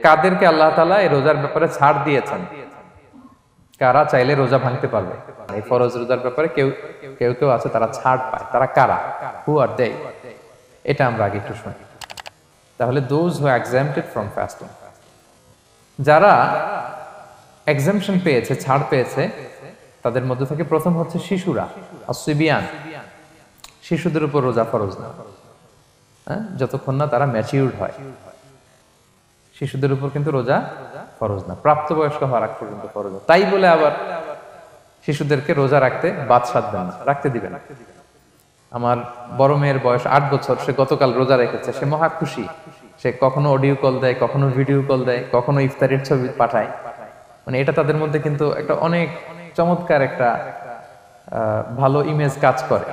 কাদেরকে আল্লাহ তাআলা এই রোজার ব্যাপারে ছাড় দিয়েছেন, কারা চাইলে রোজা ভাঙতে পারবে। এই ফরজ রোজার ব্যাপারে কেউ কেউ কেউ আছে তারা ছাড় পায়, তারা কারা? হু আর দে? এটা আমরা আগে একটু শুনি। তাহলে দোজ হু এক্সাম্পটেড ফ্রম ফাস্টিং, যারা এক্সাম্পশন পেয়েছে, ছাড় পেয়েছে, তাদের মধ্যে থেকে প্রথম হচ্ছে শিশুরা, আসিবিয়ান। শিশুদের উপর রোজা ফরজ না, যতক্ষণ না তারা ম্যাচিউরড হয়। শিশুদের উপর কিন্তু রোজা ফরজ না, প্রাপ্তবয়স্ক হওয়ার আগ পর্যন্ত ফরজ। তাই বলে আবার শিশুদেরকে রোজা রাখতে বাদ সাধবেন না, রাখতে দিবেন। আমার বড় মেয়ের বয়স 8 বছর, সে গতকাল রোজা রেখেছে, সে মহা খুশি। সে কখনো অডিও কল দেয়, কখনো ভিডিও কল দেয়, কখনো ইফতারের ছবি পাঠায়। মানে এটা তাদের মধ্যে কিন্তু একটা অনেক চমৎকার একটা ভালো ইমেজ কাজ করে।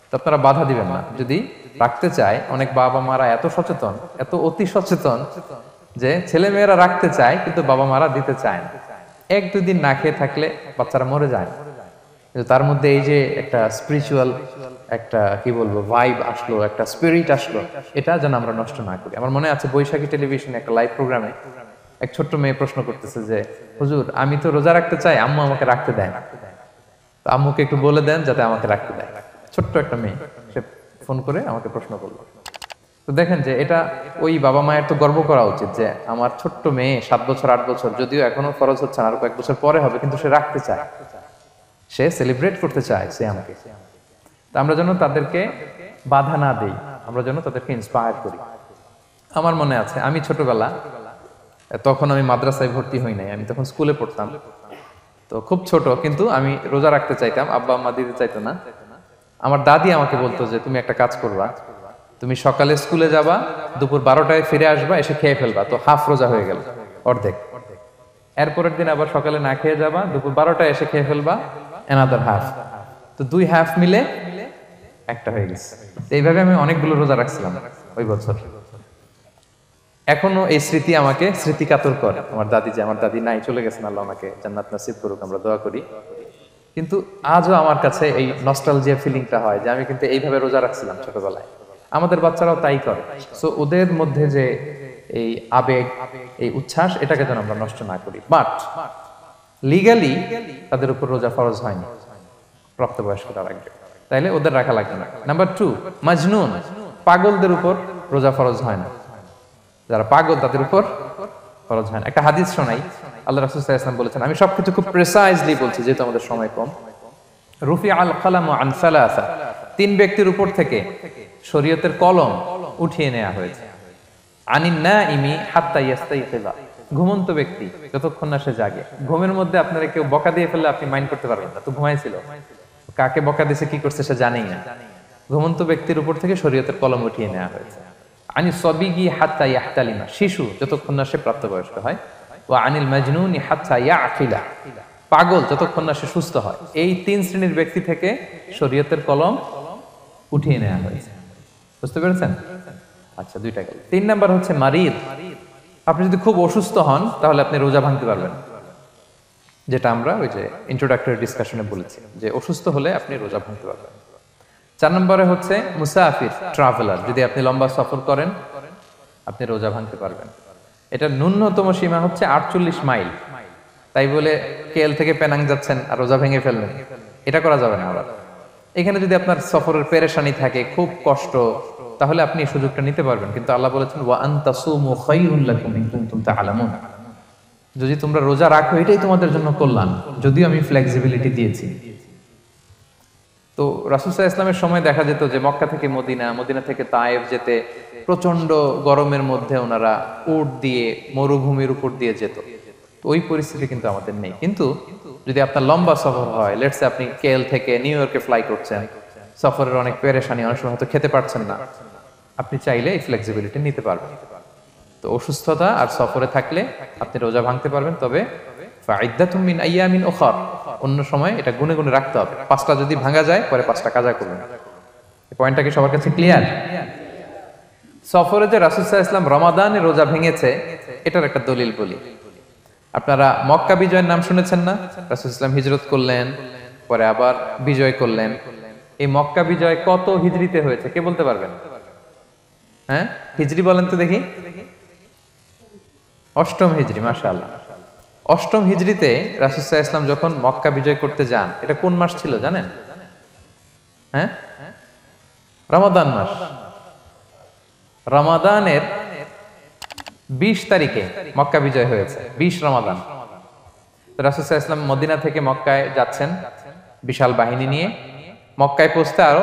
তো আপনারা বাধা দিবেন না যদি রাখতে চায়। অনেক বাবা মারা এত সচেতন, এত অতি সচেতন যে ছেলে মেয়েরা রাখতে চায় কিন্তু বাবা মারা দিতে চায় না। 1-2 দিন না খেয়ে থাকলে বাচ্চারা মরে যায়, কিন্তু তার মধ্যে এই যে একটা স্পিরিচুয়াল একটা কি বলবো ভাইব আসলো, একটা স্পিরিট আসলো, এটা যেন আমরা নষ্ট না করি। আমার মনে আছে বৈশাখী টেলিভিশনে একটা লাইভ প্রোগ্রামে এক ছোট্ট মেয়ে প্রশ্ন করতেছে যে হুজুর, আমি তো রোজা রাখতে চাই, আম্মু আমাকে রাখতে দেয় না, তো আম্মুকে একটু বলে দেন যাতে আমাকে রাখতে দেয়। ছোট্ট একটা মেয়ে, সে ফোন করে আমাকে প্রশ্ন করলো। তো দেখেন যে এটা ওই বাবা মায়ের তো গর্ব করা উচিত যে আমার ছোট্ট মেয়ে 7 বছর 8 বছর, যদিও এখনো খরচ হচ্ছে না, আর কয়েক বছর পরে হবে, কিন্তু সে রাখতে চায়, সে সেলিব্রেট করতে চায় সে আমাকে। তো আমরা যেন তাদেরকে বাধা না দেই, আমরা যেন তাদেরকে ইন্সপায়ার করি। আমার মনে আছে আমি ছোটবেলা, তখন আমি মাদ্রাসায় ভর্তি হই নাই, আমি তখন স্কুলে পড়তাম, তো খুব ছোট, কিন্তু আমি রোজা রাখতে চাইতাম, আব্বা আম্মা দিতে চাইতো না। আমার দাদি আমাকে বলতো যে তুমি একটা কাজ করবা, তুমি সকালে স্কুলে যাবা, দুপুর 12টায় ফিরে আসবা, এসে খেয়ে ফেলবা, তো হাফ রোজা হয়ে গেল, অর্ধেক। এরপরের দিন আবার সকালে না খেয়ে যাবা, দুপুর 12টায় এসে খেয়ে ফেলবা, অ্যানাদার হাফ, তো 2 হাফ মিলে একটা হয়ে গেছে। এইভাবে আমি অনেকগুলো রোজা রাখছিলাম ওই বছর। এখনো এই স্মৃতি আমাকে স্মৃতিকাতর করে। আমার দাদি, যে আমার দাদি নাই, চলে গেছেন, আল্লাহ আমাকে জান্নাত নসিব করুক, আমরা দোয়া করি। কিন্তু আজও আমার কাছে এই নস্টালজিয়া ফিলিংটা হয় যে আমি কিন্তু এইভাবে রোজা রাখছিলাম ছোটবেলায়। আমাদের বাচ্চারাও তাই করে। সো ওদের মধ্যে যে এই আবেগ, এই উচ্ছ্বাস, এটাকে যেন আমরা নষ্ট না করি। বাট লিগালি তাদের উপর রোজা ফরজ হয়নি, প্রাপ্তবয়স্করা রাখবে, তাইলে ওদের রাখা লাগবে না। নাম্বার 2, মাজনুন, পাগলদের উপর রোজা ফরজ হয় না। যারা পাগল তাদের উপর ফরজ হয় না। একটা হাদিস শোনাই, আল্লাহ রাসূল সাল্লাল্লাহু আলাইহি ওয়াসাল্লাম বলেছেন, আমি সবকিছু খুব প্রিসাইজলি বলছি যেহেতু আমাদের সময় কম। রুফি আল কালামু আন সালাসা, 3 ব্যক্তির উপর থেকে শরীয়তের কলম উঠিয়ে নেওয়া হয়েছে। আনিন নাইমি হাত্তা ইয়াস্তাইকিযা, ঘুমন্ত ব্যক্তি যতক্ষণ না সে জাগে। ঘুমের মধ্যে আপনারা কেউ বকা দিয়ে ফেললে আপনি মাইন্ড করতে পারবেন না, তো ঘুমাইছিল, কাকে বকা দিয়েছে কি করছে সে জানেই না। ঘুমন্ত ব্যক্তির উপর থেকে শরীয়তের কলম উঠিয়ে নেওয়া হয়েছে। আনি সবিগি হাত্তা ইয়াহতালিমা, শিশু যতক্ষণ না সে প্রাপ্তবয়স্ক হয়। ওয়া আনিল মাজনুনি হাত্তা ইয়াকিলা, পাগল যতক্ষণ না সে সুস্থ হয়। এই 3 শ্রেণীর ব্যক্তি থেকে শরীয়তের কলম উঠিয়ে নেওয়া হয়েছে। বুঝতে পেরেছেন? আচ্ছা, 2টা গেল। 3 নাম্বার হচ্ছে মারিদ। আপনি যদি খুব অসুস্থ হন তাহলে আপনি রোজা ভাঙতে পারবেন, যেটা আমরা ওই যে ইন্ট্রোডাক্টরি ডিসকাশনে বলেছি যে অসুস্থ হলে আপনি রোজা ভাঙতে পারবেন। 4 নম্বরে হচ্ছে মুসাফির, ট্রাভেলার, যদি আপনি লম্বা সফর করেন আপনি রোজা ভাঙতে পারবেন। এটা ন্যূনতম সীমা হচ্ছে 48 মাইল। তাই বলে কেএল থেকে পেনাং যাচ্ছেন আর রোজা ভেঙে ফেললেন, এটা করা যাবে না। আবার এখানে যদি আপনার সফরের পেরেশানি থাকে, খুব কষ্ট, তাহলে আপনি এই সুযোগটা নিতে পারবেন। কিন্তু আল্লাহ বলেছেন ওয়া আনতাসুমু খায়রুল লাকুম ইন কুনতুম তা'লামুন, যদি তোমরা রোজা রাখো এটাই তোমাদের জন্য কল্যাণ, যদিও আমি ফ্লেক্সিবিলিটি দিয়েছি। তো রাসূল সাল্লাল্লাহু আলাইহি ওয়াসাল্লামের সময় দেখা যেত যে মক্কা থেকে মদিনা, মদিনা থেকে তায়েফ যেতে প্রচন্ড গরমের মধ্যে ওনারা উট দিয়ে মরুভূমির উপর দিয়ে যেত। তো ওই পরিস্থিতি কিন্তু আমাদের নেই। কিন্তু যদি আপনার লম্বা সফর হয়, লেটস সে আপনি কেএল থেকে নিউ ইয়র্কে ফ্লাই করছেন, সফরের অনেক পেরেশানি, অনেক সময় হয়তো খেতে পারছেন না, আপনি চাইলে এই ফ্লেক্সিবিলিটি নিতে পারবেন। তো অসুস্থতা আর সফরে থাকলে আপনি রোজা ভাঙতে পারবেন, তবে ফাইদ্দাতুম মিন আইয়ামিন উখর, অন্য সময় এটা গুনে গুনে রাখতে হবে। 5টা যদি ভাঙা যায় পরে 5টা কাজা করবেন। এই পয়েন্টটা কি সবার কাছে ক্লিয়ার? সফরে যে রাসূল সাল্লাল্লাহু আলাইহি ওয়াসাল্লাম রমাদানে রোজা ভেঙেছে, এটার একটা দলিল বলি। আপনারা মক্কা বিজয়ের নাম শুনেছেন না? রাসূল সাল্লাল্লাহু আলাইহি ওয়াসাল্লাম হিজরত করলেন, পরে আবার বিজয় করলেন। এই মক্কা বিজয় কত হিজরিতে হয়েছে কে বলতে পারবেন? হ্যাঁ, হিজরি বলেন তো দেখি। অষ্টম হিজরি, মাশাআল্লাহ। অষ্টম হিজরিতে রাসূল সাল্লাল্লাহু আলাইহি ওয়াসাল্লাম যখন মক্কা বিজয় করতে যান, এটা কোন মাস ছিল জানেন? হ্যাঁ, রমাদান মাস। রমাদানের 20 তারিখে মক্কা বিজয় হয়েছে, 20 রমাদান। তো রাসূল সাল্লাল্লাহু আলাইহি ওয়াসাল্লাম মদিনা থেকে মক্কায় যাচ্ছেন বিশাল বাহিনী নিয়ে। মক্কায় পৌঁছতে আরো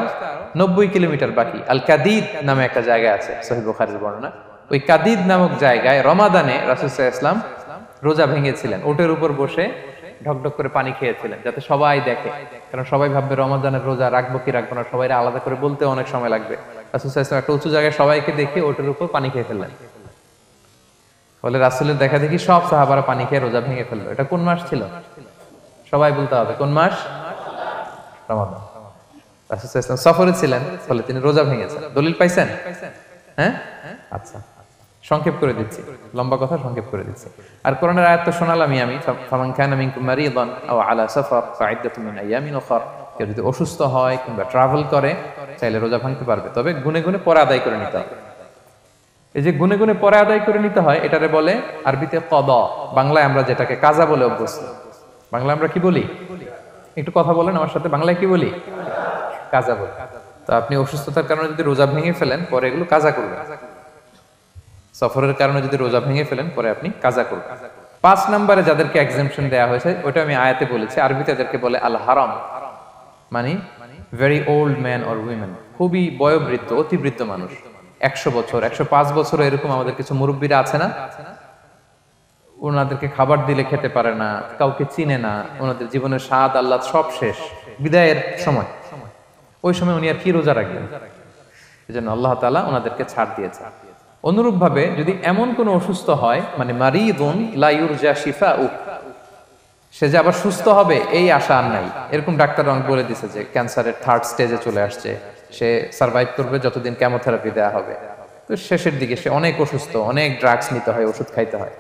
90 কিলোমিটার বাকি। আল কাদিদ নামে একটা জায়গা আছে, সহিহ বুখারীর বর্ণনা। ওই কাদিদ নামক জায়গায় রমাদানে রাসূল সাল্লাল্লাহু আলাইহি ওয়াসাল্লাম রোজা ভেঙেছিলেন, ওটের উপর বসে ঢকঢক করে পানি খেয়েছিলেন, যাতে সবাই দেখে। কারণ সবাই ভাববে রমাদানের রোজা রাখবো কি রাখবো না, সবাই আলাদা করে বলতে অনেক সময় লাগবে। রাসূল সাল্লাল্লাহু আলাইহি ওয়াসাল্লাম একটা উঁচু জায়গায় সবাইকে দেখে ওটের উপর পানি খেয়ে ফেললেন। ফলে রাসূলের দেখা দেখি সব সাহাবারা পানি খেয়ে রোজা ভেঙে ফেললো। এটা কোন মাস ছিল? সবাই বলতে হবে কোন মাস? রমাদান। রাসূল সাল্লাল্লাহু আলাইহি ওয়াসাল্লাম সফরে ছিলেন, ফলে তিনি রোজা ভেঙেছেন। দলিল পাইছেন? হ্যাঁ, আচ্ছা, সংক্ষেপ করে দিচ্ছি, লম্বা কথা সংক্ষেপ করে দিচ্ছি। আর কোরআনের আয়াত তো শোনালামই আমি, ফামান কানা মিনকুম মারিদান আও আলা সাফার ফাইদ্দাতুম মিন আইয়ামিন উখর। কেউ যদি অসুস্থ হয় কিংবা ট্রাভেল করে, চাইলে রোজা ভাঙতে পারবে, তবে গুনে গুনে পরে আদায় করে নিতে হবে। এই যে গুনে গুনে পরে আদায় করে নিতে হয়, এটারে বলে আরবিতে কদা, বাংলায় আমরা যেটাকে কাজা বলে অভ্যস্ত। বাংলায় আমরা কি বলি? একটু কথা বলেন আমার সাথে, বাংলায় কি বলি? কাজা বলি। তো আপনি অসুস্থতার কারণে যদি রোজা ভেঙে ফেলেন, পরে এগুলো কাজা করবেন। সফরের কারণে যদি রোজা ভেঙে ফেলেন, পরে আপনি কাজা করবেন। 5 নম্বরে যাদেরকে এক্সাম্পশন দেয়া হয়েছে, ওটা আমি আয়াতে বলেছি। আরবিতে এদেরকে বলে আল হারাম, মানে very old man or women, খুবই বয়োবৃদ্ধ, অতি বৃদ্ধ মানুষ। 100 বছর, 105 বছর, এরকম আমাদের কিছু মুরব্বীরা আছে না, ওনাদেরকে খাবার দিলে খেতে পারে না, কাউকে চিনে না, ওনাদের জীবনের স্বাদ আল্লাহ সব শেষ, বিদায়ের সময়। ওই সময় উনি আর কি রোজা রাখবেন? এজন্য আল্লাহ তাআলা ওনাদেরকে ছাড় দিয়েছে। অনুরূপ ভাবে যদি এমন কোন অসুস্থ হয়, মানে মারিদুন লা ইউরজা শিফাউ, সে যে আবার সুস্থ হবে এই আশা আর নাই, এরকম ডাক্তার অনেক বলে দিছে যে ক্যান্সারের 3rd স্টেজে চলে আসছে, সে সার্ভাইভ করবে যতদিন কেমোথেরাপি দেওয়া হবে, তো শেষের দিকে সে অনেক অসুস্থ, অনেক ড্রাগস নিতে হয়, ওষুধ খাইতে হয়,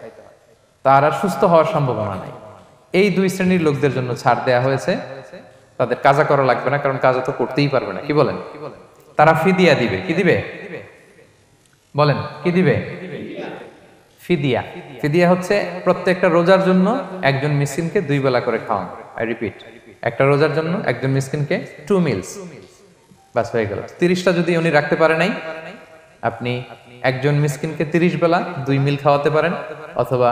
তার আর সুস্থ হওয়ার সম্ভাবনা নাই। এই 2 শ্রেণীর লোকদের জন্য ছাড় দেয়া হয়েছে, তাদের কাজা করা লাগবে না, কারণ কাজা তো করতেই পারবে না। কি বলেন? তারা ফিদিয়া দিবে। কি দিবে বলেন? কি দিবে? ফিদিয়া। ফিদিয়া হচ্ছে প্রত্যেকটা রোজার জন্য একজন মিসকিনকে 2 বেলা করে খাওয়ানো। আই রিপিট, একটা রোজার জন্য একজন মিসকিনকে 2 মিলস, বাস হয়ে গেল। 30টা যদি উনি রাখতে পারে নাই, আপনি একজন মিসকিনকে 30 বেলা 2 মিল খাওয়াতে পারেন, অথবা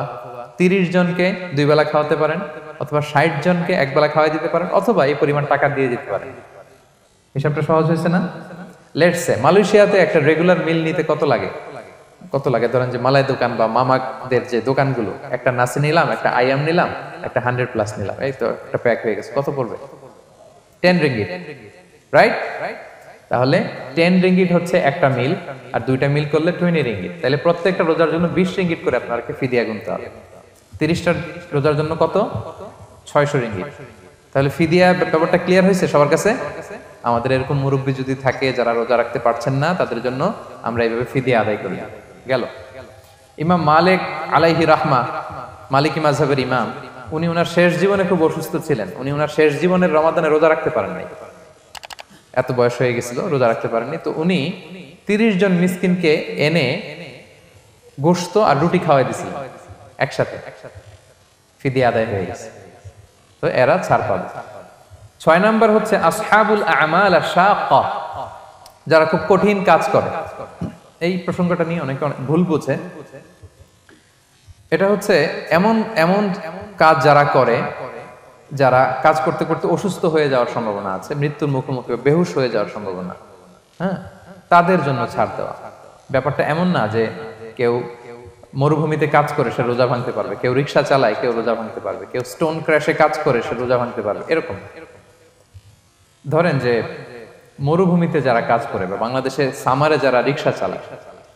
30 জনকে 2 বেলা খাওয়াতে পারেন, অথবা 60 জনকে 1 বেলা খাওয়াই দিতে পারেন, অথবা এই পরিমাণ টাকা দিয়ে দিতে পারেন। হিসাবটা সহজ হয়েছে না? লেটস সে মালয়েশিয়াতে একটা রেগুলার মিল নিতে কত লাগে? কত লাগে? ধরেন যে মালাই দোকান বা মামাদের যে দোকানগুলো, একটা নাসি নিলাম, একটা আইয়াম নিলাম, একটা 100+ নিলাম, এই তো একটা প্যাক হয়ে গেছে। কত পড়বে? 10 রিঙ্গিট, রাইট? তাহলে 10 রিঙ্গিট হচ্ছে একটা মিল, আর 2টা মিল করলে 20 রিঙ্গিট। তাহলে প্রত্যেকটা রোজার জন্য 20 রিঙ্গিট করে আপনাকে ফিদিয়া গুনতে হবে। 30টা রোজার জন্য কত? 600 রিঙ্গিট। তাহলে ফিদিয়া ব্যাপারটা ক্লিয়ার হয়েছে সবার কাছে? আমাদের এরকম মুরব্বী যদি থাকে যারা রোজা রাখতে পারছেন না, তাদের জন্য আমরা এইভাবে ফিদিয়া আদায় করি। গেল। ইমাম মালিক আলাইহি রাহমা, মালিকি মাযহাবের ইমাম, উনি ওনার শেষ জীবনে খুব অসুস্থ ছিলেন। উনি ওনার শেষ জীবনের রমাদানে রোজা রাখতে পারেন নাই, এত বয়স হয়ে গেছিল, রোজা রাখতে পারেননি। তো উনি 30 জন মিসকিনকে এনে গোশত আর রুটি খাওয়াই দিয়েছিলেন একসাথে, ফিদিয়া আদায় হয়ে গেছে। তো এরা ছাড় পাবে। 6 নাম্বার হচ্ছে আসহাবুল আমাল আশ-শাক্কা, যারা খুব কঠিন কাজ করে। এই প্রসঙ্গটা নিয়ে অনেকে ভুল বুঝে। এটা হচ্ছে এমন এমন কাজ যারা করে, যারা কাজ করতে করতে অসুস্থ হয়ে যাওয়ার সম্ভাবনা আছে, মৃত্যুর মুখোমুখি বেহুশ হয়ে যাওয়ার সম্ভাবনা, হ্যাঁ, তাদের জন্য ছাড় দেওয়া। ব্যাপারটা এমন না যে কেউ মরুভূমিতে কাজ করে সে রোজা ভাঙতে পারবে, কেউ রিক্সা চালায় কেউ রোজা ভাঙতে পারবে, কেউ স্টোন ক্র্যাশে কাজ করে সে রোজা ভাঙতে পারবে, এরকম। ধরেন যে মরুভূমিতে যারা কাজ করে, বা বাংলাদেশে সামারে যারা রিক্সা চালায়,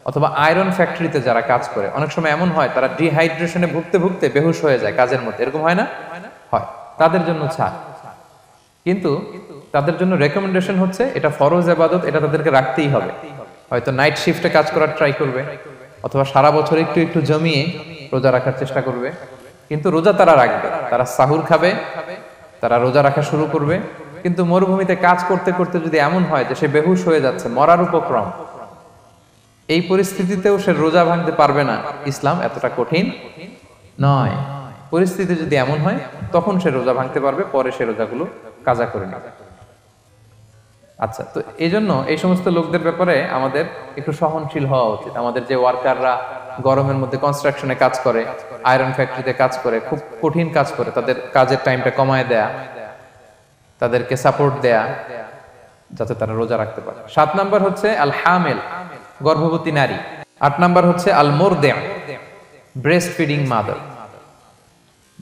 অথবা আয়রন ফ্যাক্টরিতে যারা কাজ করে, অনেক সময় এমন হয় তারা ডিহাইড্রেশনে ভুগতে ভুগতে বেহুশ হয়ে যায় কাজের মধ্যে, এরকম হয় না? হয়। তাদের জন্য ছাড়, কিন্তু তাদের জন্য রেকমেন্ডেশন হচ্ছে এটা ফরজ ইবাদত, এটা তাদেরকে রাখতেই হবে। হয়তো নাইট শিফটে কাজ করার ট্রাই করবে, অথবা সারা বছর একটু একটু জমিয়ে রোজা রাখার চেষ্টা করবে, কিন্তু রোজা তারা রাখবে, তারা সাহুর খাবে, তারা রোজা রাখা শুরু করবে। কিন্তু মরুভূমিতে কাজ করতে করতে যদি এমন হয় যে সে বেহুশ হয়ে যাচ্ছে, মরার উপক্রম, এই পরিস্থিতিতেও সে রোজা ভাঙতে পারবে না, ইসলাম এতটা কঠিন নয়। পরিস্থিতি যদি এমন হয় তখন সে রোজা ভাঙতে পারবে, পরে সে রোজাগুলো কাজা করে নেবে। আচ্ছা, তো এই জন্য এই সমস্ত লোকদের ব্যাপারে আমাদের একটু সহনশীল হওয়া উচিত। আমাদের যে ওয়ার্কাররা গরমের মধ্যে কনস্ট্রাকশনে কাজ করে, আয়রন ফ্যাক্টরিতে কাজ করে, খুব কঠিন কাজ করে, তাদের কাজের টাইমটা কমায় দেয়া, তাদেরকে সাপোর্ট দেয়া, যাতে তারা রোজা রাখতে পারে। 7 নাম্বার হচ্ছে আল হামিল, গর্ভবতী নারী। 8 নাম্বার হচ্ছে আল মুরদিআ, ব্রেস্ট ফিডিং মাদার,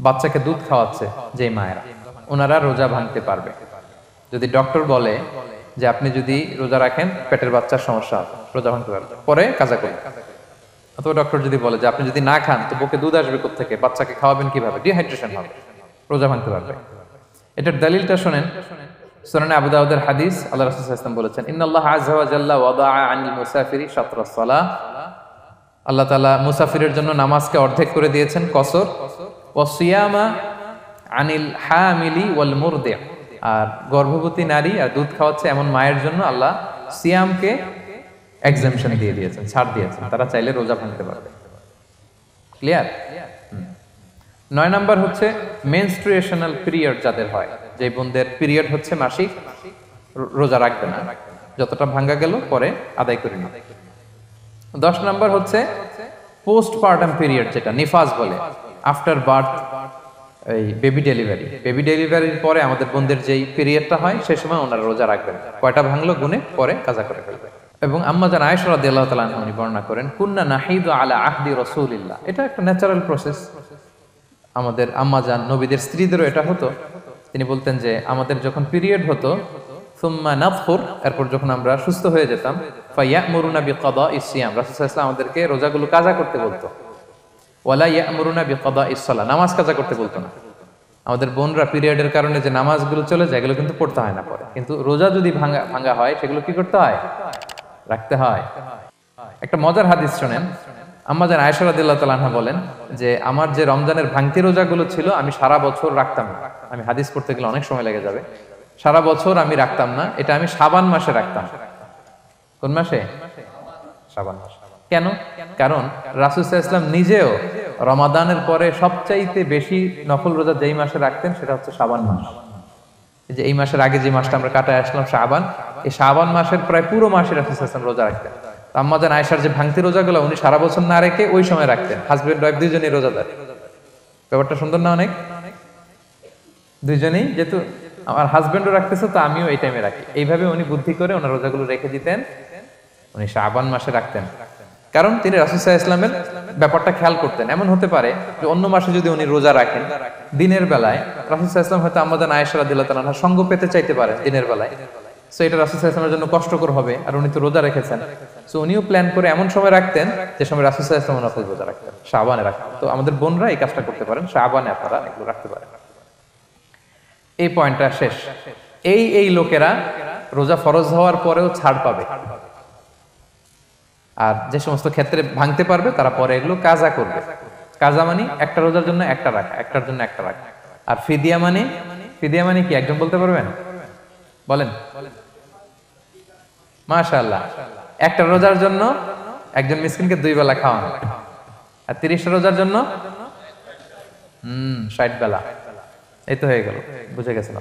বাচ্চাকে দুধ খাওয়াচ্ছে যে মায়েরা, ওনারা রোজা ভাঙতে পারবে। যদি ডক্টর বলে যে আপনি যদি রোজা রাখেন পেটের বাচ্চার সমস্যা হবে, রোজা ভাঙতে পারবে, পরে কাজা করবে। অথবা ডক্টর যদি বলে যে আপনি যদি না খান তো বুকে দুধ আসবে কোত্থেকে, বাচ্চাকে খাওয়াবেন কিভাবে, ডিহাইড্রেশন হবে, রোজা ভাঙতে পারবে। এটার দলিলটা শুনেন, সুনানে আবু দাউদের হাদিস, আল্লাহ রাসূল সাল্লাল্লাহু আলাইহি ওয়াসাল্লাম বলেছেন, ইন্নাল্লাহা আযজা ওয়া জাল্লা ওয়াদাআ আনিল মুসাফিরি শাতরাস সালাহ, আল্লাহ তাআলা মুসাফিরের জন্য নামাজকে অর্ধেক করে দিয়েছেন, কসর, ওয়া সিয়ামা আনিল হামিলি ওয়াল মুরদি', আর গর্ভবতী নারী আর দুধ খাওয়াচ্ছে এমন মায়ের জন্য আল্লাহ সিয়ামকে এক্সাম্পশন দিয়ে দিয়েছেন, ছাড় দিয়েছেন, তারা চাইলে রোজা ভাঙতে পারবে। ক্লিয়ার? 9 নাম্বার হচ্ছে মেনস্ট্রুয়েশনাল পিরিয়ড যাদের হয়, যে বোনদের পিরিয়ড হচ্ছে মাসিক, রোজা রাখবে না, যতটা ভাঙ্গা গেল পরে আদায় করে নিবে। 10 নাম্বার হচ্ছে পোস্টপার্টাম পিরিয়ড, যেটা নিফাস বলে, আফটার বার্থ, এই বেবি ডেলিভারি, বেবি ডেলিভারির পরে আমাদের বোনদের যেই পিরিয়ডটা হয় সেই সময় ওনারা রোজা রাখবেন, কয়টা ভাঙলো গুনে পরে কাজা করে ফেলবে। এবং আম্মা জান আয়েশা রাদিয়াল্লাহু তাআলা আনহা উনি বর্ণনা করেন, কুন্না নাহিদু আলা আহদি রাসূলিল্লাহ, এটা একটা ন্যাচারাল প্রসেস, আমাদের আম্মা জান নবীদের স্ত্রীদেরও এটা হতো। তিনি বলতেন যে আমাদের যখন পিরিয়ড হতো, সুম্মা নাতহুর, এরপর যখন আমরা সুস্থ হয়ে যেতাম, ফায়ামুরুনা বিকাদাইস সিয়াম, রাসূল সাল্লাল্লাহু আলাইহি ওয়াসাল্লাম আমাদেরকে রোজাগুলো কাজা করতে বলতো, ওয়ালা ইয়ামুরুনা বিকাদাইস সালাহ, নামাজ কাজা করতে বলতো না। আমাদের বোনরা পিরিয়ডের কারণে যে নামাজগুলো চলে যায় এগুলো কিন্তু পড়তে হয় না পরে, কিন্তু রোজা যদি ভাঙা হয় সেগুলো কি করতে হয়, রাখতে হয়। একটা মজার হাদিস শোনেন, আম্মা জান আয়েশা রাদিয়াল্লাহু তাআলা আনহা বলেন যে আমার যে রমজানের ভাঙতি রোজাগুলো ছিল আমি সারা বছর রাখতাম না, আমি হাদিস পড়তে গেলে অনেক সময় লেগে যাবে, সারা বছর আমি রাখতাম না, এটা আমি শাবান মাসে রাখতাম। কোন মাসে? শাবান মাসে। কেন? কারণ রাসূল সাল্লাল্লাহু আলাইহি ওয়াসাল্লাম নিজেও রমাদানের পরে সবচাইতে বেশি নফল রোজা যেই মাসে রাখতেন সেটা হচ্ছে শাবান মাস। এই যে এই মাসের আগে যে মাসটা আমরা কাটায় আসলাম শাবান, এই শাবান মাসের প্রায় পুরো মাসে রাসূল সাল্লাল্লাহু আলাইহি ওয়াসাল্লাম রোজা রাখতেন। আম্মা জান আয়েশার যে ভাঙতি রোজাগুলো উনি সারা বছর না রেখে ওই সময় রাখতেন, হাজবেন্ড ওয়াইফ দুইজনেই রোজাদার। ব্যাপারটা সুন্দর না অনেক? দুইজনেই, যেহেতু আমার হাজবেন্ডও রাখতেছে তো আমিও এই টাইমে রাখি, এইভাবে উনি বুদ্ধি করে ওনার রোজাগুলো রেখে দিতেন, উনি শাবান মাসে রাখতেন। কারণ তিনি রাসূল সাল্লাল্লাহু আলাইহি ওয়াসাল্লামের ব্যাপারটা খেয়াল করতেন। এমন হতে পারে যে অন্য মাসে যদি উনি রোজা রাখেন দিনের বেলায়, রাসূল সাল্লাল্লাহু আলাইহি ওয়াসাল্লাম হয়তো আম্মা জান আয়েশা রাদিয়াল্লাহু তাআলা আনহা সঙ্গ পেতে চাইতে পারে দিনের বেলায়, সো এটা রাসূল সাল্লাল্লাহু আলাইহি ওয়াসাল্লামের জন্য কষ্টকর হবে, আর উনি তো রোজা রেখেছেন, সো উনিও প্ল্যান করে এমন সময় রাখতেন যে সময় রাসূল সাল্লাল্লাহু আলাইহি ওয়াসাল্লাম নফল রোজা রাখতেন, শাবানে রাখতেন। তো আমাদের বোনরা এই কাজটা করতে পারেন, শাবানে আপনারা এগুলো রাখতে পারেন। এই পয়েন্টটা শেষ। এই লোকেরা রোজা ফরজ হওয়ার পরেও ছাড় পাবে, আর যে সমস্ত ক্ষেত্রে ভাঙতে পারবে তারা পরে এগুলো কাজা করবে। কাজা মানে একটা রোজার জন্য একটা রাখা, একটার জন্য একটা রাখা। আর ফিদিয়া মানে কি একজন বলতে পারবেন? বলেন। মাশাআল্লাহ, একটা রোজার জন্য একজন মিসকিনকে 2 বেলা খাওয়ানো, আর 30টা রোজার জন্য 60 বেলা। এই তো হয়ে গেল, বুঝে গেছেন।